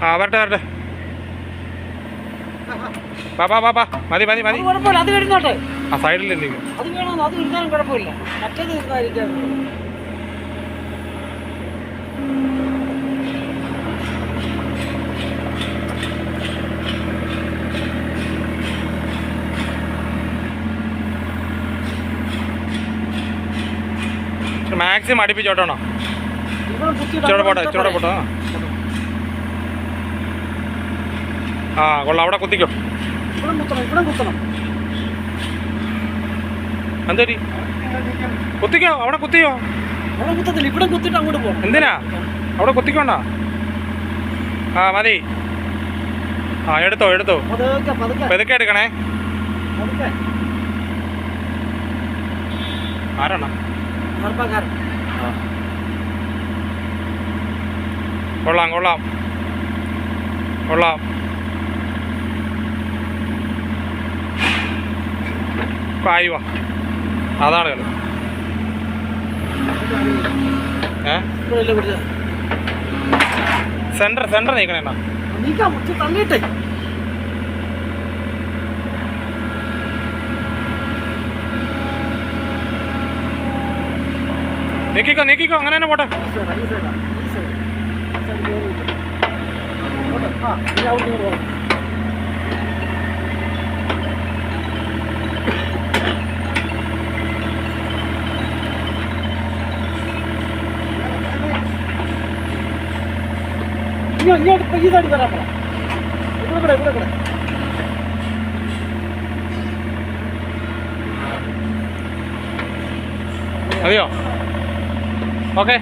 ആ വരട്ടെ വരട്ടെ. വാ മതി മതി മതി. അത് വരുന്നോട്ടെ. ആ സൈഡിലില്ലേ അത് വേണമെന്ന് അത് ഇരുന്നാലും കുഴപ്പമില്ല. മറ്റേത് ഇരുന്നായിരിക്കാം. മാക്സിമം അടുപ്പിച്ചോട്ടണോ? ഇച്ചിരി പോട്ടെ. ആ കൊള്ളാം. അവിടെ കുത്തിക്കോ. എന്തോരി കുത്തിക്കോ? അവിടെ കുത്തിയോ? ഇവിടെ കുത്തിട്ട് അങ്ങോട്ട് പോകും. എന്തിനാ അവിടെ കുത്തിക്കോണ്ട? ആ മതി. ആ എടുത്തോ പെതുക്കെ എടുക്കണേ. ആരാണ്? കൊള്ളാം ആയി വാ. അതാണ് കളി. സെന്റർ നീക്കണേ. നീക്കിക്കോ അങ്ങനെ തന്നെ പോട്ടെ. ഇങ്ങോട്ട് ഈ സൈഡ് തരാം. ഇവിടെ മതിയോ? ഓക്കെ.